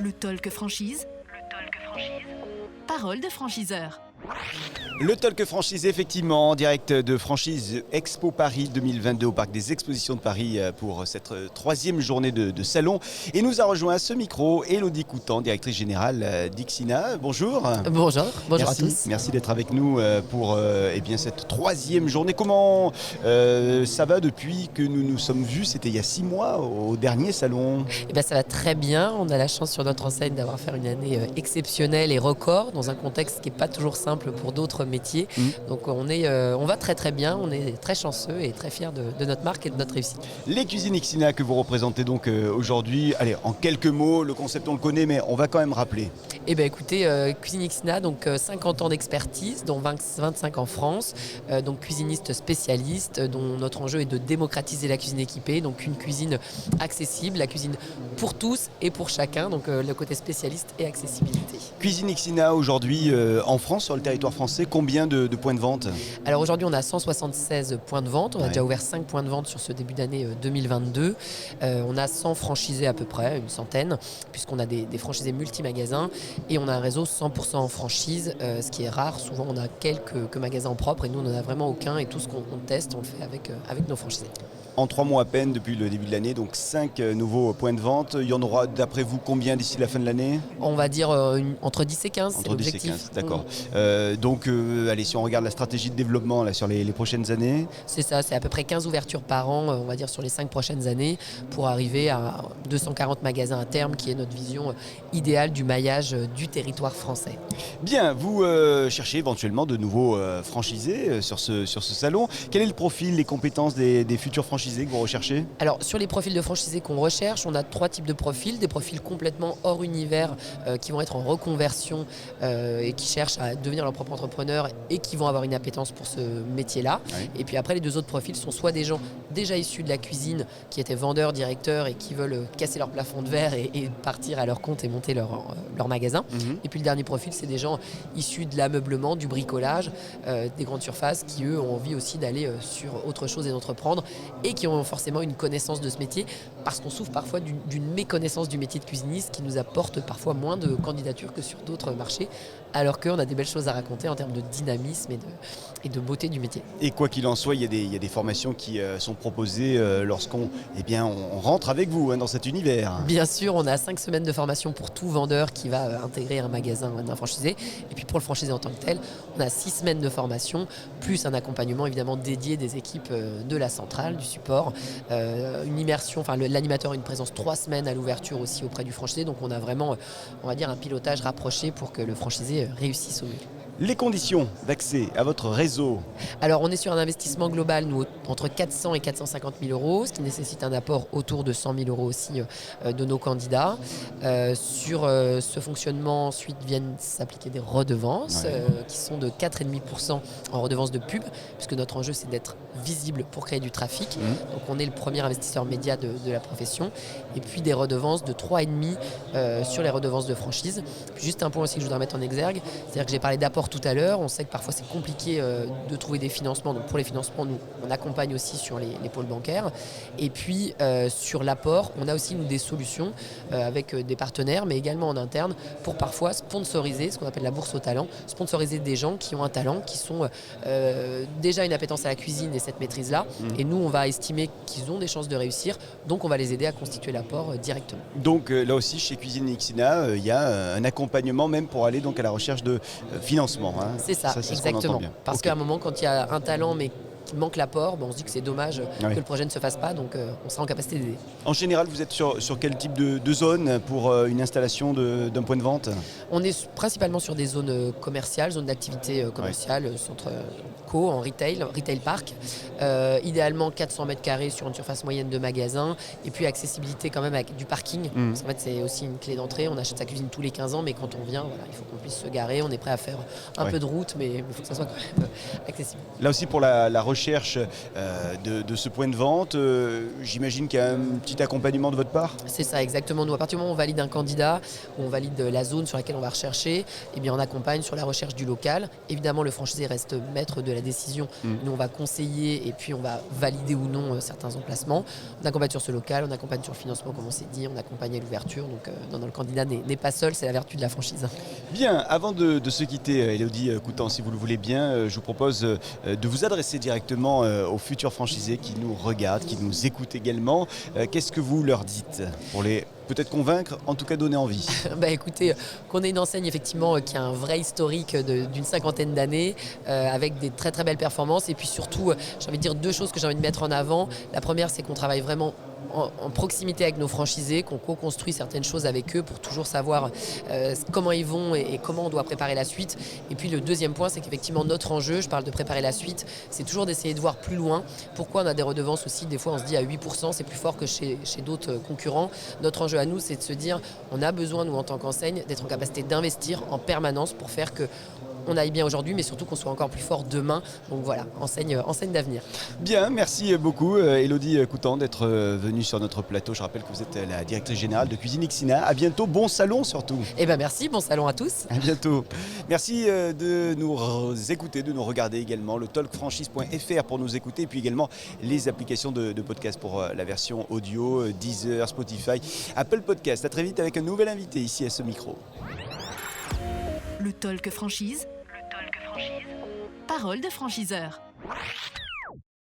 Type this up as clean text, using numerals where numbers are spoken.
Le Talk Franchise. Parole de franchiseur. Le Talk Franchisé, effectivement, en direct de Franchise Expo Paris 2022 au Parc des Expositions de Paris pour cette troisième journée de salon. Et nous a rejoint à ce micro Élodie Coutan, directrice générale d'Ixina. Bonjour. Bonjour Merci, à tous. Merci d'être avec nous pour cette troisième journée. Comment ça va depuis que nous nous sommes vus? C'était il y a 6 mois au dernier salon. Ça va très bien. On a la chance sur notre enseigne d'avoir fait une année exceptionnelle et record dans un contexte qui n'est pas toujours simple pour d'autres métiers. Donc on va très très bien, on est très chanceux et très fiers de notre marque et de notre réussite. Les cuisines Ixina que vous représentez donc aujourd'hui, allez, en quelques mots, le concept on le connaît, mais on va quand même rappeler. Écoutez, Cuisine Ixina, donc 50 ans d'expertise, dont 25 en France, donc cuisiniste spécialiste, dont notre enjeu est de démocratiser la cuisine équipée, donc une cuisine accessible, la cuisine pour tous et pour chacun, donc le côté spécialiste et accessibilité. Cuisine Ixina aujourd'hui en France, sur le territoire français, combien de points de vente? Alors aujourd'hui on a 176 points de vente, on a déjà ouvert 5 points de vente sur ce début d'année 2022. On a 100 franchisés à peu près, une centaine, puisqu'on a des franchisés multi-magasins et on a un réseau 100% en franchise, ce qui est rare. Souvent on a quelques magasins en propre et nous on n'en a vraiment aucun et tout ce qu'on teste on le fait avec nos franchisés. En 3 mois à peine depuis le début de l'année, donc 5 nouveaux points de vente. Il y en aura d'après vous combien d'ici la fin de l'année? On va dire entre 10 et 15, c'est l'objectif. Entre 10 et 15, d'accord. Allez, si on regarde la stratégie de développement là, sur les prochaines années. C'est ça, c'est à peu près 15 ouvertures par an, on va dire sur les 5 prochaines années, pour arriver à 240 magasins à terme, qui est notre vision idéale du maillage du territoire français. Bien, vous cherchez éventuellement de nouveaux franchisés sur ce salon. Quel est le profil, les compétences des futurs franchisés que vous recherchez? Alors sur les profils de franchisés qu'on recherche, on a 3 types de profils. Des profils complètement hors univers qui vont être en reconversion et qui cherchent à devenir leur propre entrepreneur et qui vont avoir une appétence pour ce métier-là. Oui. Et puis après les 2 autres profils sont soit des gens déjà issus de la cuisine qui étaient vendeurs, directeurs et qui veulent casser leur plafond de verre et partir à leur compte et monter leur magasin. Et puis le dernier profil, c'est des gens issus de l'ameublement, du bricolage, des grandes surfaces qui eux ont envie aussi d'aller sur autre chose et d'entreprendre et qui ont forcément une connaissance de ce métier, parce qu'on souffre parfois d'une méconnaissance du métier de cuisiniste qui nous apporte parfois moins de candidatures que sur d'autres marchés, alors qu'on a des belles choses à raconter en termes de dynamisme et de beauté du métier. Et quoi qu'il en soit, il y a des formations qui sont proposées lorsqu'on on rentre avec vous dans cet univers. Bien sûr, on a 5 semaines de formation pour tout vendeur qui va intégrer un magasin d'un franchisé. Et puis pour le franchisé en tant que tel, on a 6 semaines de formation, plus un accompagnement évidemment dédié des équipes de la centrale, du support, une immersion, l'animateur a une présence 3 semaines à l'ouverture aussi auprès du franchisé. Donc on a vraiment, on va dire, un pilotage rapproché pour que le franchisé réussisse au mieux. Les conditions d'accès à votre réseau? Alors on est sur un investissement global, nous, entre 400 et 450 000 euros, ce qui nécessite un apport autour de 100 000 euros aussi de nos candidats. Sur ce fonctionnement, ensuite viennent s'appliquer des redevances qui sont de 4,5% en redevances de pub, puisque notre enjeu c'est d'être visible pour créer du trafic. Donc on est le premier investisseur média de la profession. Et puis des redevances de 3,5% sur les redevances de franchise. Puis juste un point aussi que je voudrais mettre en exergue, c'est-à-dire que j'ai parlé d'apport tout à l'heure, on sait que parfois c'est compliqué de trouver des financements, donc pour les financements nous on accompagne aussi sur les pôles bancaires et puis sur l'apport on a aussi nous des solutions avec des partenaires mais également en interne pour parfois sponsoriser ce qu'on appelle la bourse au talent, sponsoriser des gens qui ont un talent, qui sont déjà une appétence à la cuisine et cette maîtrise là et nous on va estimer qu'ils ont des chances de réussir, donc on va les aider à constituer l'apport directement. Donc là aussi chez Cuisine Ixina il y a un accompagnement même pour aller donc à la recherche de financement. C'est ça exactement. Parce qu'à un moment, quand il y a un talent mais qu'il manque l'apport, on se dit que c'est dommage que le projet ne se fasse pas, donc on sera en capacité d'aider. En général, vous êtes sur quel type de zone pour une installation d'un point de vente? On est principalement sur des zones commerciales, zones d'activité commerciale, centre co, en retail park. Idéalement 400 mètres carrés sur une surface moyenne de magasin, et puis accessibilité quand même avec du parking. Parce qu'en fait, c'est aussi une clé d'entrée. On achète sa cuisine tous les 15 ans, mais quand on vient, il faut qu'on puisse se garer. On est prêt à faire un peu de route, mais il faut que ça soit quand même accessible. Là aussi, pour la recherche recherche de ce point de vente. J'imagine qu'il y a un petit accompagnement de votre part. C'est ça, exactement. Nous, à partir du moment où on valide un candidat, où on valide la zone sur laquelle on va rechercher, eh bien, on accompagne sur la recherche du local. Évidemment, le franchisé reste maître de la décision. Nous, on va conseiller et puis on va valider ou non certains emplacements. On accompagne sur ce local, on accompagne sur le financement, comme on s'est dit, on accompagne à l'ouverture. Donc, non, le candidat n'est pas seul, c'est la vertu de la franchise. Bien, avant de se quitter, Élodie Coutan, si vous le voulez bien, je vous propose de vous adresser directement aux futurs franchisés qui nous regardent, qui nous écoutent également. Qu'est-ce que vous leur dites pour les peut-être convaincre, en tout cas donner envie? Écoutez, qu'on ait une enseigne effectivement qui a un vrai historique d'une 50aine d'années, avec des très très belles performances, et puis surtout, j'ai envie de dire 2 choses que j'ai envie de mettre en avant. La première, c'est qu'on travaille vraiment en proximité avec nos franchisés, qu'on co-construit certaines choses avec eux pour toujours savoir comment ils vont et comment on doit préparer la suite. Et puis le deuxième point, c'est qu'effectivement notre enjeu, je parle de préparer la suite, c'est toujours d'essayer de voir plus loin. Pourquoi on a des redevances aussi, des fois on se dit à 8%, c'est plus fort que chez d'autres concurrents. Notre enjeu à nous, c'est de se dire, on a besoin, nous en tant qu'enseigne, d'être en capacité d'investir en permanence pour faire que on aille bien aujourd'hui, mais surtout qu'on soit encore plus fort demain. Donc voilà, enseigne d'avenir. Bien, merci beaucoup Élodie Coutan d'être venue sur notre plateau. Je rappelle que vous êtes la directrice générale de Cuisine Xina. À bientôt, bon salon surtout. Merci, bon salon à tous. À bientôt. Merci de nous écouter, de nous regarder également. Le talkfranchise.fr pour nous écouter, et puis également les applications de podcast pour la version audio, Deezer, Spotify, Apple Podcast. À très vite avec un nouvel invité ici à ce micro. Le Talk Franchise. Parole de franchiseur.